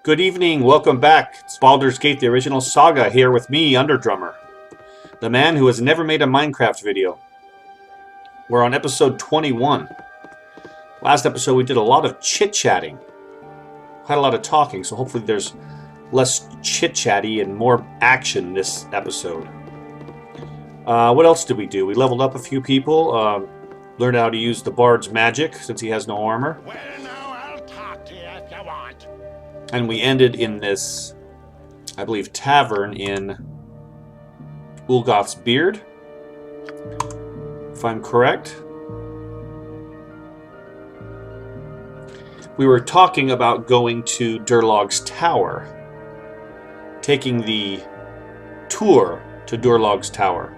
Good evening, welcome back. It's Baldur's Gate, the original saga, here with me, Underdrummer, the man who has never made a Minecraft video. We're on episode 21. Last episode we did a lot of chit-chatting. Quite a lot of talking, so hopefully there's less chit-chatty and more action this episode. What else did we do? We leveled up a few people, learned how to use the Bard's magic, since he has no armor. Well, now I'll talk to you if you want. And we ended in this, I believe, tavern in Ulgoth's Beard, if I'm correct. We were talking about going to Durlag's tower, taking the tour to Durlag's tower.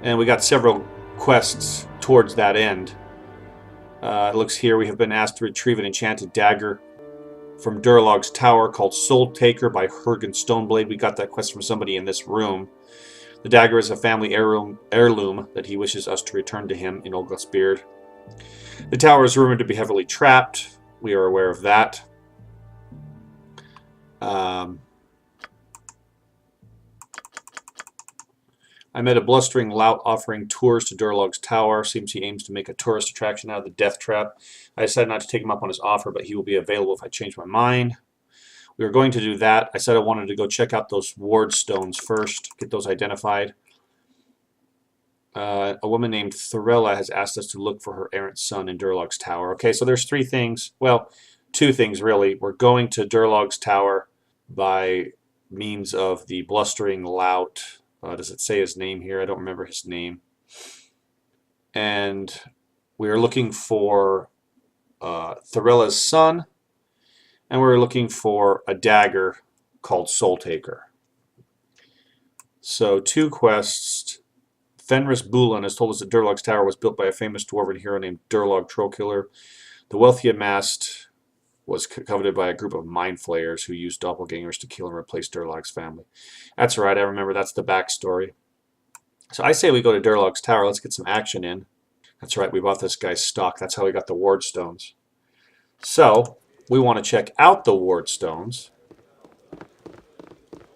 And we got several quests towards that end. It looks here we have been asked to retrieve an enchanted dagger from Duralog's tower called Soul Taker by Hergen Stoneblade. We got that quest from somebody in this room. The dagger is a family heirloom that he wishes us to return to him in Ulgoth's Beard. The tower is rumored to be heavily trapped. We are aware of that. I met a blustering lout offering tours to Duralog's tower. Seems he aims to make a tourist attraction out of the death trap. I decided not to take him up on his offer, but he will be available if I change my mind. We were going to do that. I said I wanted to go check out those ward stones first, get those identified. A woman named Thorella has asked us to look for her errant son in Durlag's tower. Okay, so there's three things. Well, two things really. We're going to Durlag's tower by means of the blustering lout. Does it say his name here? I don't remember his name. And we are looking for Thorella's son, and we're looking for a dagger called Soul Taker. So, two quests. Fenris Bulan has told us that Durlag's tower was built by a famous dwarven hero named Durlag Trollkiller. The wealth he amassed was coveted by a group of mind flayers who used doppelgangers to kill and replace Durlag's family. That's right, I remember. That's the backstory. So I say we go to Durlag's tower. Let's get some action in. That's right, we bought this guy's stock. That's how we got the ward stones. So we want to check out the ward stones.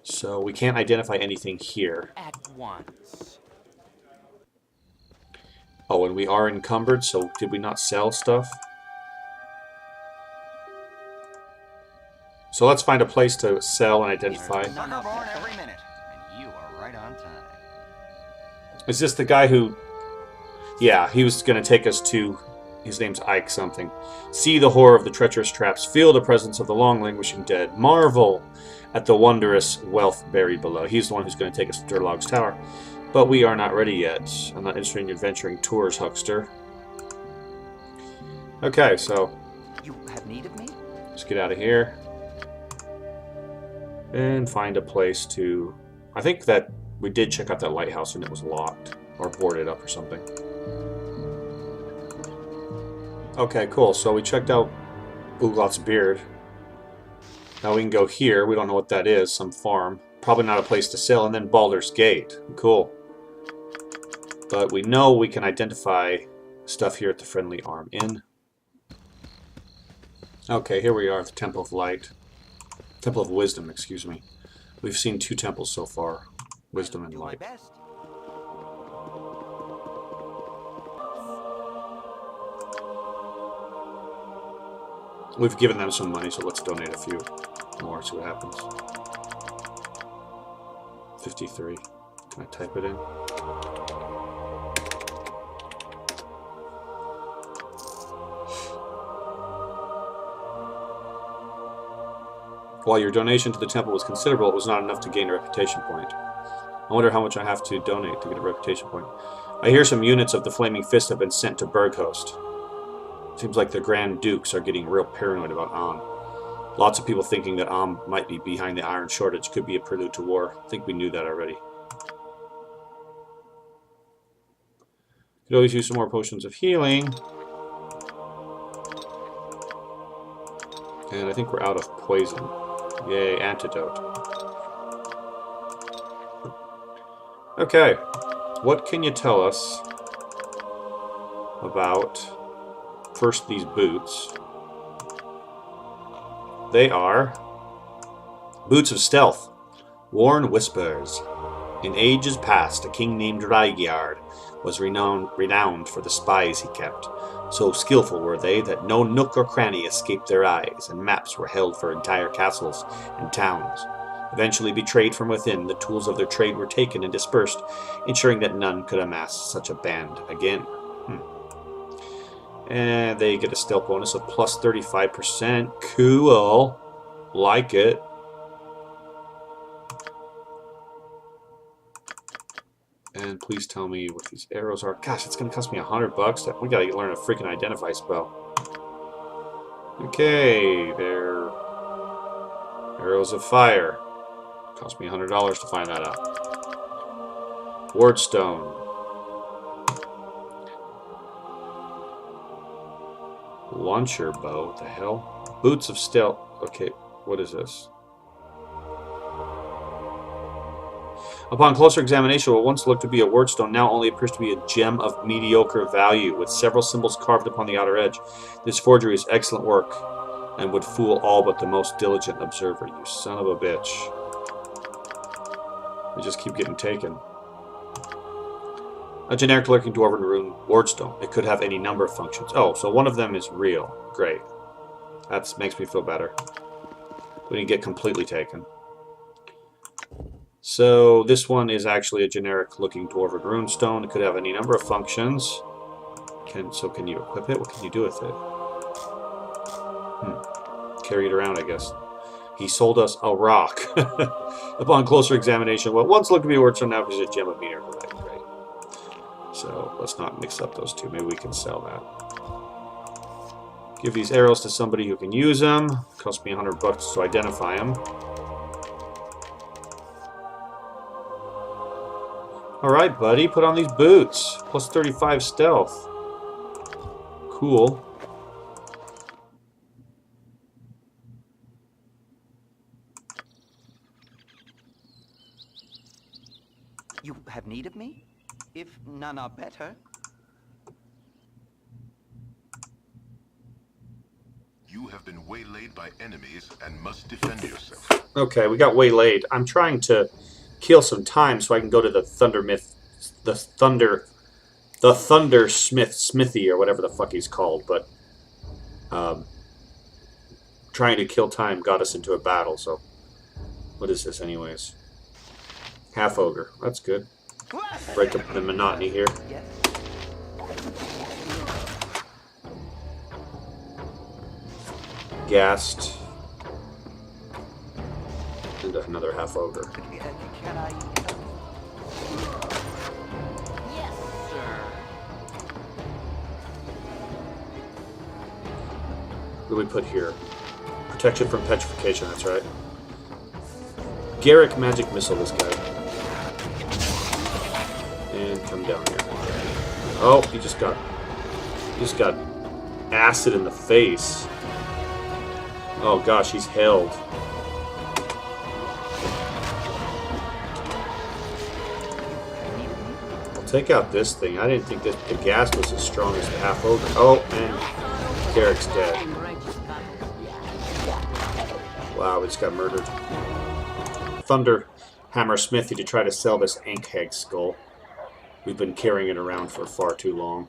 So we can't identify anything here. At once. Oh, and we are encumbered, so did we not sell stuff? So let's find a place to sell and identify. Born every minute, and you are right on time. Is this the guy who... Yeah, he was going to take us to... His name's Ike something. See the horror of the treacherous traps. Feel the presence of the long languishing dead. Marvel at the wondrous wealth buried below. He's the one who's going to take us to Durlag's tower. But we are not ready yet. I'm not interested in adventuring tours, huckster. Okay, so... You have need of me? Let's get out of here. And find a place to... I think that we did check out that lighthouse and it was locked. Or boarded up or something. Okay, cool. So we checked out Ulgoth's Beard. Now we can go here. We don't know what that is. Some farm. Probably not a place to sell. And then Baldur's Gate. Cool. But we know we can identify stuff here at the Friendly Arm Inn. Okay, here we are at the Temple of Light. Temple of Wisdom, excuse me. We've seen two temples so far. Wisdom and Light. We've given them some money, so let's donate a few more, see what happens. 53. Can I type it in? While your donation to the temple was considerable, it was not enough to gain a reputation point. I wonder how much I have to donate to get a reputation point. I hear some units of the Flaming Fist have been sent to Berghost. Seems like the Grand Dukes are getting real paranoid about Am. Lots of people thinking that Am might be behind the iron shortage. Could be a prelude to war. I think we knew that already. Could always use some more potions of healing. And I think we're out of poison. Yay, antidote. Okay, what can you tell us about, first, these boots? They are Boots of Stealth, Worn Whispers. In ages past, a king named Rygiard was renowned for the spies he kept. So skillful were they that no nook or cranny escaped their eyes, and maps were held for entire castles and towns. Eventually betrayed from within, the tools of their trade were taken and dispersed, ensuring that none could amass such a band again. And they get a stealth bonus of plus 35%. Cool. Like it. And please tell me what these arrows are. Gosh, it's going to cost me $100. We got to learn a freaking identify spell. Okay, they're arrows of fire. Cost me $100 to find that out. Wardstone. Launcher bow. What the hell? Boots of stealth. Okay, what is this? Upon closer examination, what once looked to be a wordstone now only appears to be a gem of mediocre value, with several symbols carved upon the outer edge. This forgery is excellent work, and would fool all but the most diligent observer. You son of a bitch. We just keep getting taken. A generic lurking dwarven rune wardstone. It could have any number of functions. Oh, so one of them is real. Great. That makes me feel better. We didn't get completely taken. So this one is actually a generic looking dwarven runestone. It could have any number of functions. So can you equip it? What can you do with it? Carry it around, I guess. He sold us a rock. Upon closer examination, what once looked to be a wordstone now is a gem of meteor. Great. So let's not mix up those two. Maybe we can sell that. Give these arrows to somebody who can use them. Cost me $100 to identify them. Alright, buddy, put on these boots. Plus 35 stealth. Cool. You have need of me? If none are better. You have been waylaid by enemies and must defend yourself. Okay, we got waylaid. I'm trying to kill some time so I can go to the Thundersmith Smithy or whatever the fuck he's called, but trying to kill time got us into a battle, so what is this anyways? Half ogre. That's good. Break up the monotony here. Yes. Gassed. And another half ogre. Can I? Yes, sir. What do we put here? Protection from petrification, that's right. Garrick magic missile this guy. And come down here. Oh, he just got acid in the face. Oh gosh, he's held. I'll take out this thing. I didn't think that the gas was as strong as the half ogre. Oh, and Garrick's dead. Wow, we just got murdered. Thunder Hammer Smithy to try to sell this Ankheg skull. We've been carrying it around for far too long.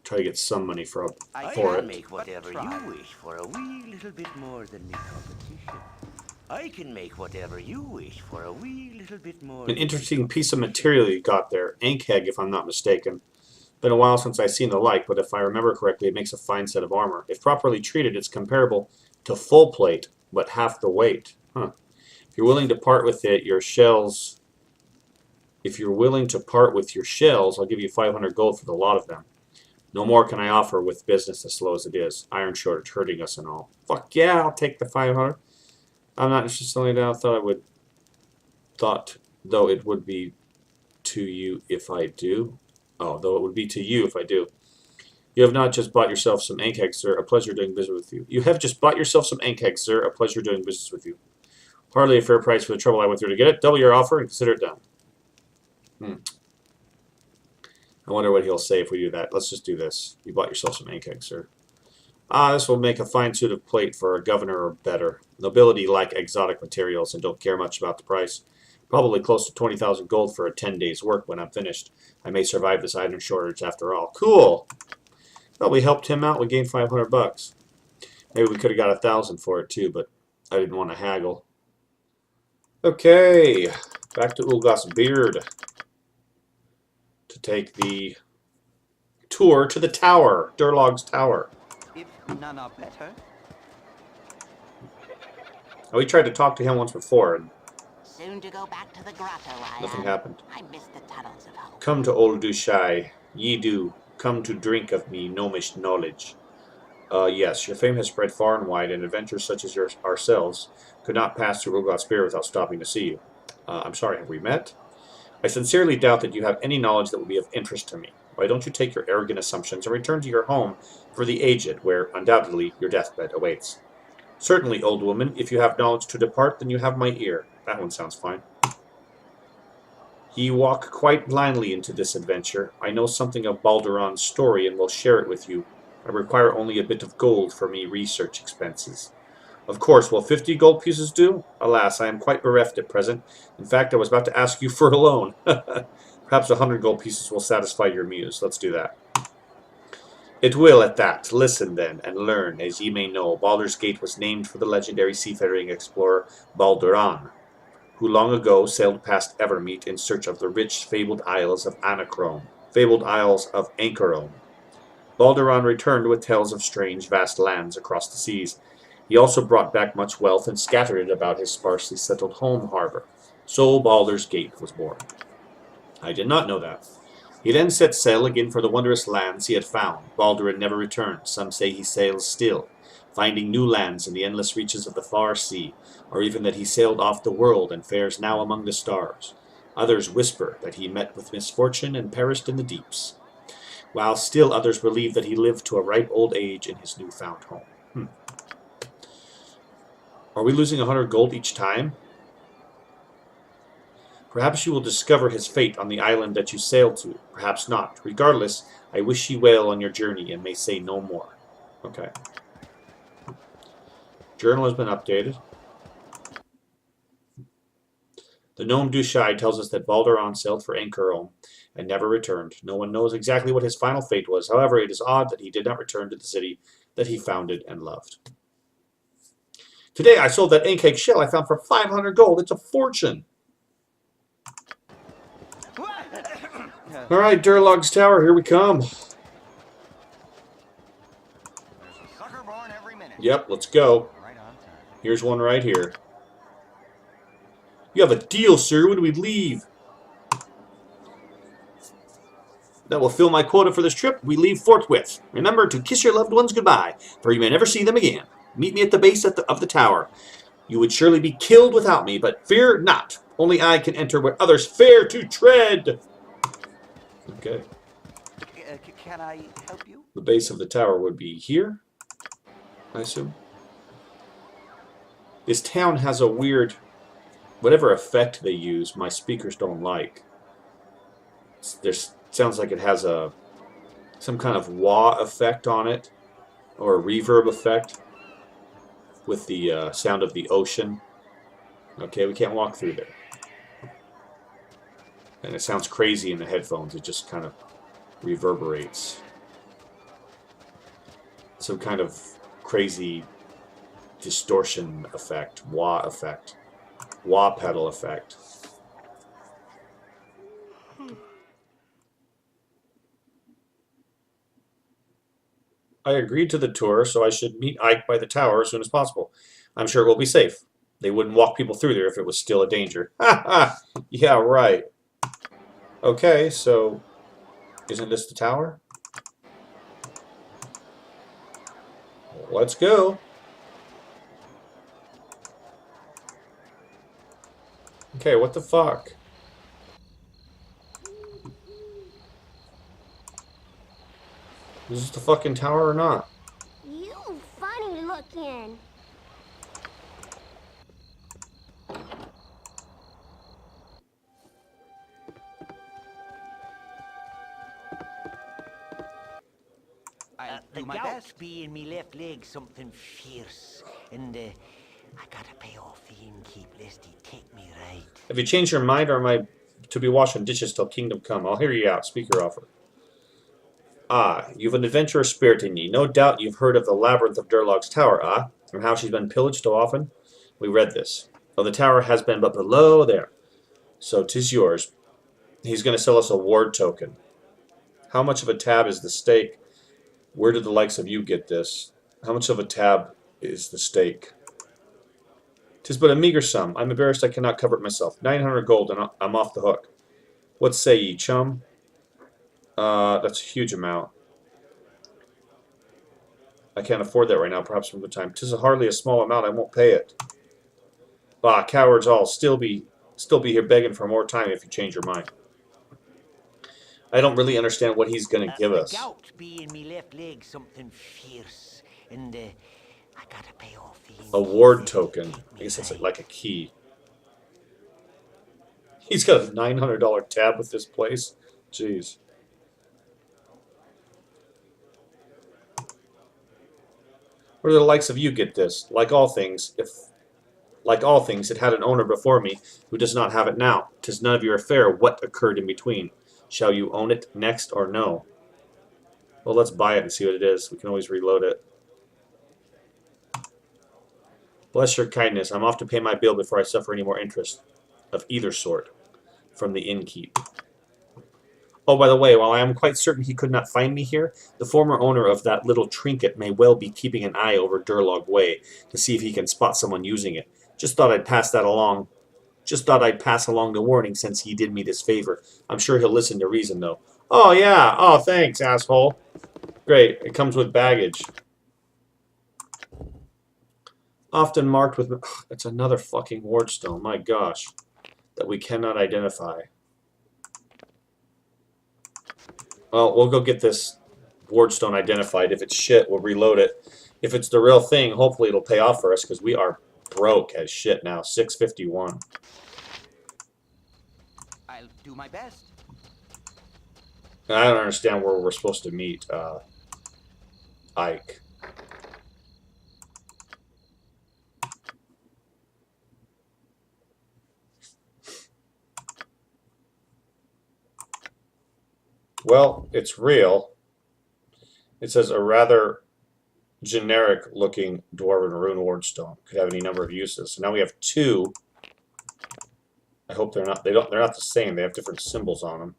Try to get some money for it. I can make whatever you wish for a wee little bit more than me competition. I can make whatever you wish for a wee little bit more. An interesting piece of material you got there. Ankheg, if I'm not mistaken. Been a while since I've seen the like, but if I remember correctly, it makes a fine set of armor. If properly treated, it's comparable to full plate, but half the weight. Huh. If you're willing to part with it, your shells... If you're willing to part with your shells, I'll give you 500 gold for the lot of them. No more can I offer with business as slow as it is. Iron shortage hurting us and all. Fuck yeah, I'll take the 500. I'm not interested in now. Though it would be to you if I do. Oh, though it would be to you if I do. You have not just bought yourself some Ankheg, sir. A pleasure doing business with you. You have just bought yourself some Ankheg, sir. A pleasure doing business with you. Hardly a fair price for the trouble I went through to get it. Double your offer and consider it done. I wonder what he'll say if we do that. Let's just do this. You bought yourself some Ankheg, sir. Ah, this will make a fine suit of plate for a governor or better. Nobility like exotic materials and don't care much about the price. Probably close to 20,000 gold for a 10 days work when I'm finished. I may survive this item shortage after all. Cool! Well, we helped him out. We gained 500 bucks. Maybe we could have got 1,000 for it too, but I didn't want to haggle. Okay, back to Ulgos Beard to take the tour to the tower, Durlag's tower. If none are better. We tried to talk to him once before, and Soon to go back to the grotto, I nothing am. happened. I miss the tunnels of hope. Come to old Dushai, ye do, come to drink of me gnomish knowledge. Yes, your fame has spread far and wide, and adventurers such as ourselves could not pass through Ulgos Beard without stopping to see you. I'm sorry, have we met? I sincerely doubt that you have any knowledge that would be of interest to me. Why don't you take your arrogant assumptions and return to your home for the aged, where undoubtedly your deathbed awaits? Certainly, old woman, if you have knowledge to depart, then you have my ear. That one sounds fine. Ye walk quite blindly into this adventure. I know something of Balduran's story and will share it with you. I require only a bit of gold for me research expenses. Of course, will 50 gold pieces do? Alas, I am quite bereft at present. In fact, I was about to ask you for a loan. Perhaps 100 gold pieces will satisfy your muse. Let's do that. It will at that. Listen then, and learn. As ye may know, Baldur's Gate was named for the legendary seafaring explorer Balduran, who long ago sailed past Evermeet in search of the rich fabled isles of Anachrome, fabled isles of Anchorome. Balduran returned with tales of strange, vast lands across the seas. He also brought back much wealth and scattered it about his sparsely settled home harbor. So Baldur's Gate was born. I did not know that. He then set sail again for the wondrous lands he had found. Baldur had never returned. Some say he sails still, finding new lands in the endless reaches of the far sea, or even that he sailed off the world and fares now among the stars. Others whisper that he met with misfortune and perished in the deeps, while still others believe that he lived to a ripe old age in his newfound home. Are we losing 100 gold each time? Perhaps you will discover his fate on the island that you sailed to. Perhaps not. Regardless, I wish you well on your journey and may say no more. Okay. Journal has been updated. The gnome Dushai tells us that Balduran sailed for Anchorome and never returned. No one knows exactly what his final fate was. However, it is odd that he did not return to the city that he founded and loved. Today I sold that ink shell I found for 500 gold. It's a fortune. All right, Durlag's tower, here we come. Sucker born every minute. Yep, let's go. Right on time. Here's one right here. You have a deal, sir. When do we leave? That will fill my quota for this trip. We leave forthwith. Remember to kiss your loved ones goodbye, for you may never see them again. Meet me at the base of the tower. You would surely be killed without me, but fear not. Only I can enter where others fear to tread. Okay. Can I help you? The base of the tower would be here, I assume. This town has a weird, whatever effect they use, my speakers don't like. Sounds like it has some kind of wah effect on it, or a reverb effect with the sound of the ocean. Okay, we can't walk through there. And it sounds crazy in the headphones. It just kind of reverberates. Some kind of crazy distortion effect, wah effect, wah pedal effect. I agreed to the tour, so I should meet Ike by the tower as soon as possible. I'm sure it will be safe. They wouldn't walk people through there if it was still a danger. Ha ha! Yeah, right. Okay, so isn't this the tower? Let's go. Okay, what the fuck? Is this the fucking tower or not? You funny looking. The do my gout best. be in me left leg something fierce, and I gotta pay off the innkeep lest he take me right. Have you changed your mind, or am I to be washing dishes till kingdom come? I'll hear you out. Speak your offer. Ah, you've an adventurous spirit in ye. No doubt you've heard of the labyrinth of Durlag's tower, and how she's been pillaged so often? We read this. Oh, the tower has been but below there. So 'tis yours. He's going to sell us a ward token. How much of a tab is the stake? Where did the likes of you get this? How much of a tab is the stake? 'Tis but a meager sum. I'm embarrassed I cannot cover it myself. 900 gold, and I'm off the hook. What say ye, chum? That's a huge amount. I can't afford that right now, perhaps from the time. 'Tis hardly a small amount, I won't pay it. Bah, cowards all, still be here begging for more time if you change your mind. I don't really understand what he's going to give us. The gout be in me left leg something fierce, and I gotta pay off the innkeep A ward lest he token. take I me guess that's right. like a key. He's got a $900 tab with this place. Jeez. Where do the likes of you get this? Like all things, it had an owner before me who does not have it now. 'Tis none of your affair what occurred in between. Shall you own it next or no? Well, let's buy it and see what it is. We can always reload it. Bless your kindness. I'm off to pay my bill before I suffer any more interest of either sort from the innkeep. Oh, by the way, while I am quite certain he could not find me here, the former owner of that little trinket may well be keeping an eye over Durlog Way to see if he can spot someone using it. Just thought I'd pass that along. Just thought I'd pass along the warning since he did me this favor. I'm sure he'll listen to reason, though. Oh, yeah. Oh, thanks, asshole. Great. It comes with baggage. Often marked with... Ugh, that's another fucking wardstone. My gosh. That we cannot identify. Well, we'll go get this wardstone identified. If it's shit, we'll reload it. If it's the real thing, hopefully it'll pay off for us, because we are broke as shit now. 651. I'll do my best. I don't understand where we're supposed to meet Ike. Well, it's real. It says a rather generic-looking dwarven rune wardstone. Could have any number of uses. So now we have two. I hope they're not. They're not the same. They have different symbols on them.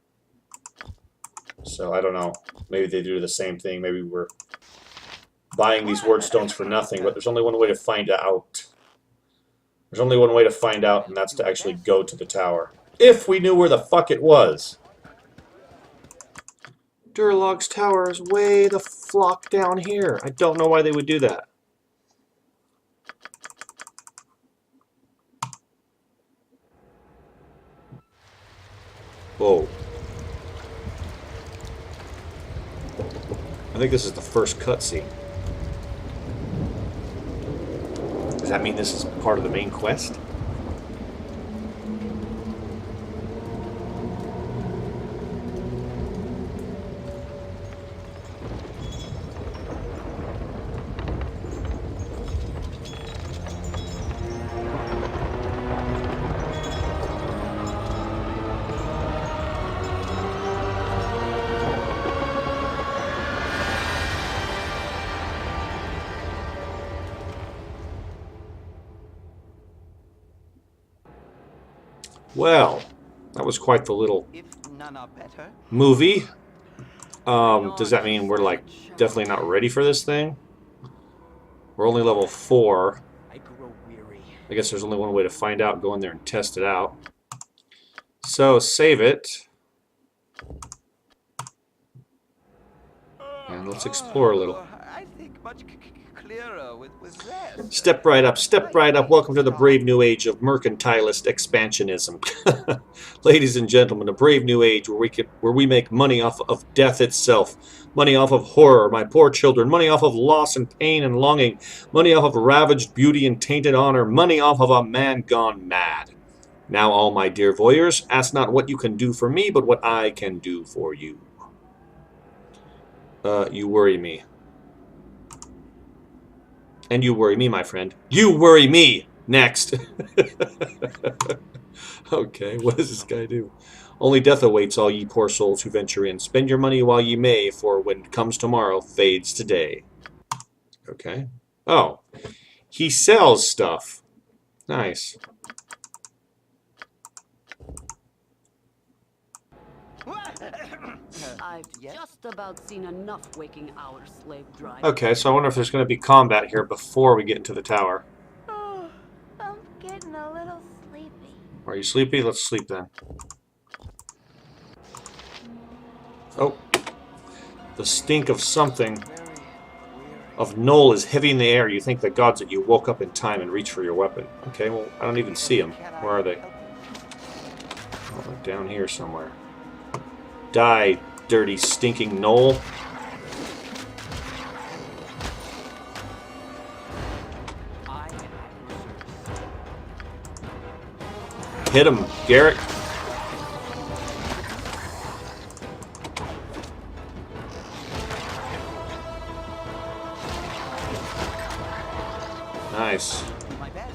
So I don't know. Maybe they do the same thing. Maybe we're buying these wardstones for nothing. But there's only one way to find out. There's only one way to find out, and that's to actually go to the tower. If we knew where the fuck it was. Duralog's tower is way the flock down here. I don't know why they would do that. Whoa. I think this is the first cutscene. Does that mean this is part of the main quest? Well, that was quite the little If none are better. movie. Does that mean we're like definitely not ready for this thing? We're only level 4. I grow weary. I guess there's only one way to find out. Go in there and test it out. So save it. And let's explore a little. I think much clearer with rest. Step right up, step right up. Welcome to the brave new age of mercantilist expansionism. Ladies and gentlemen, a brave new age where we make money off of death itself, money off of horror, my poor children, money off of loss and pain and longing, money off of ravaged beauty and tainted honor, money off of a man gone mad. Now, all my dear voyeurs, ask not what you can do for me, but what I can do for you. You worry me. And you worry me, my friend. You worry me! Next! Okay, what does this guy do? Only death awaits all ye poor souls who venture in. Spend your money while ye may, for when comes tomorrow, fades today. Okay. Oh. He sells stuff. Nice. I've just about seen enough waking hours slave drive. Okay, so I wonder if there's going to be combat here before we get into the tower. Oh, I'm getting a little sleepy. Are you sleepy? Let's sleep then. Oh. The stink of something. Of Knoll is heavy in the air. You think the gods that you woke up in time and reach for your weapon. Okay, well, I don't even see them. Where are they? Oh, they're down here somewhere. Die, dirty, stinking Knoll. Hit him, Garrick. Nice. My best.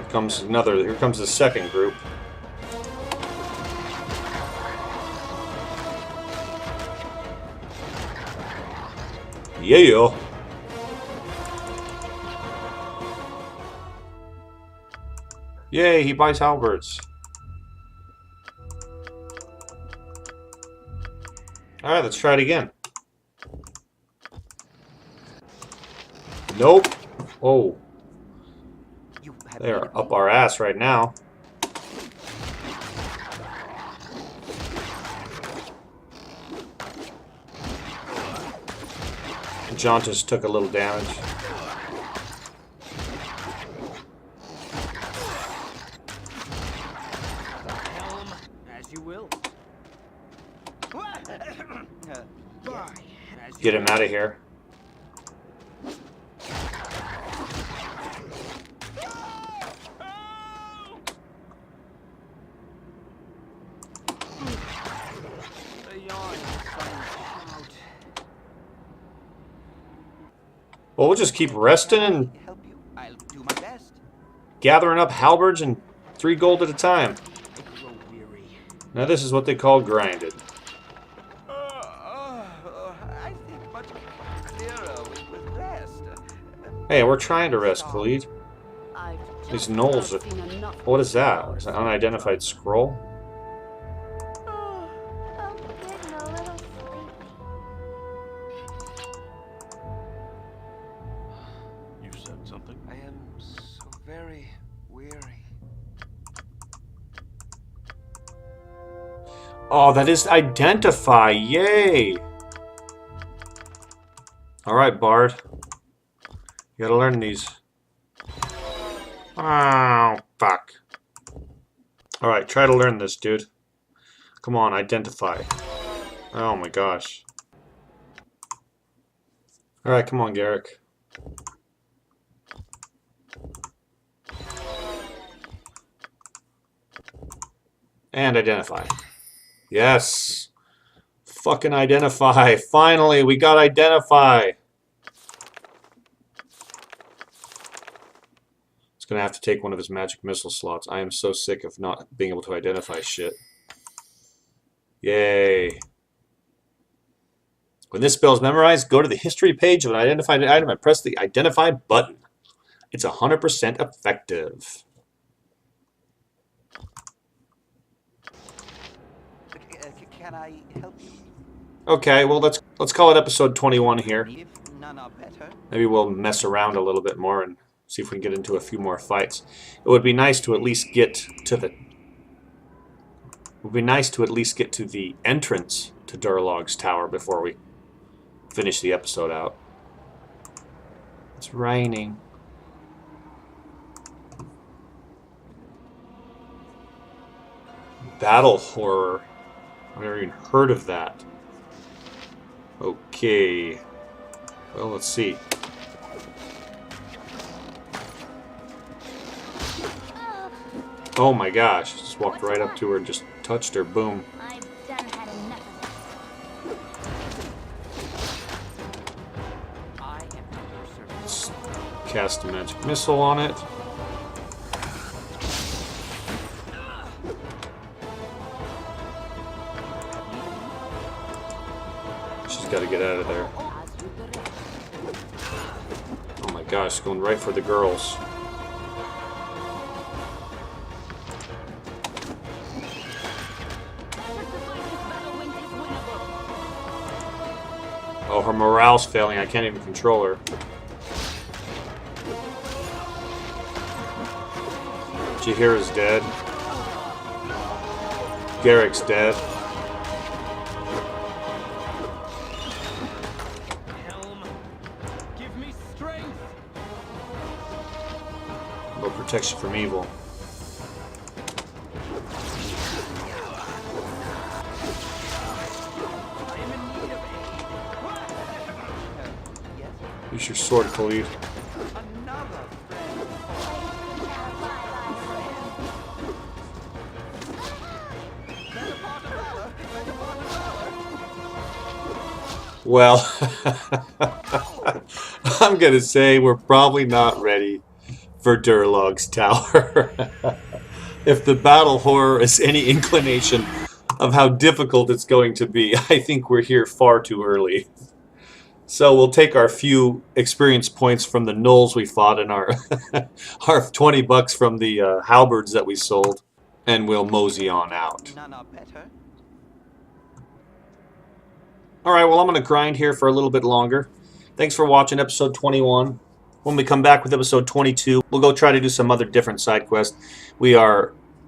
Here comes the second group. Yeah. Yay, he buys halberds. Alright, let's try it again. Nope. Oh. They're up our ass right now. Jauntus took a little damage. As you will. Get him out of here. Well, we'll just keep resting and Help you. I'll do my best. gathering up halberds and 3 gold at a time. Now this is what they call grinded. I think much clearer with rest. Hey, we're trying to rest, Khalid. I've These just knolls about are... seen enough What is that? waking Is that hours. an unidentified scroll? Oh, I'm getting a little sleepy. You said something? I am so very weary. Oh, that is identify. Yay! Alright, Bard. You gotta learn these. Oh, fuck. Alright, try to learn this, dude. Come on, identify. Oh my gosh. Alright, come on, Garrick. And identify. Yes. Fucking identify. Finally, we got identify. It's gonna have to take one of his magic missile slots. I am so sick of not being able to identify shit. Yay. When this spell is memorized, go to the history page of an identified item and press the identify button. It's 100% effective. Can I help you? Okay, well let's call it episode 21 here. If none are better. Maybe we'll mess around a little bit more and see if we can get into a few more fights. It would be nice to at least get to the... It would be nice to at least get to the entrance to Duralog's tower before we finish the episode out. It's raining. Battle horror. I've never even heard of that. Okay. Well, let's see. Oh my gosh, just walked right up to her and just touched her, boom. I've done had enough. Cast a magic missile on it. She's got to get out of there. Oh my gosh, going right for the girls. Oh, her morale's failing. I can't even control her. Jahira's dead. Garrick's dead. Give me strength. No protection from evil. Use your sword, Khalid. Well, I'm going to say we're probably not ready for Duralog's tower. If the battle horror is any inclination of how difficult it's going to be, I think we're here far too early. So we'll take our few experience points from the gnolls we fought and our our $20 from the halberds that we sold, and we'll mosey on out. None are better. Alright, well I'm going to grind here for a little bit longer. Thanks for watching episode 21. When we come back with episode 22, we'll go try to do some other different side quests.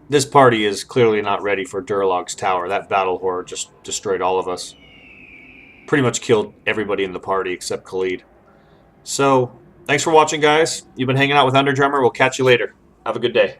This party is clearly not ready for Duralog's tower. That battle horror just destroyed all of us. Pretty much killed everybody in the party except Khalid. So, thanks for watching, guys. You've been hanging out with Underdrummer. We'll catch you later. Have a good day.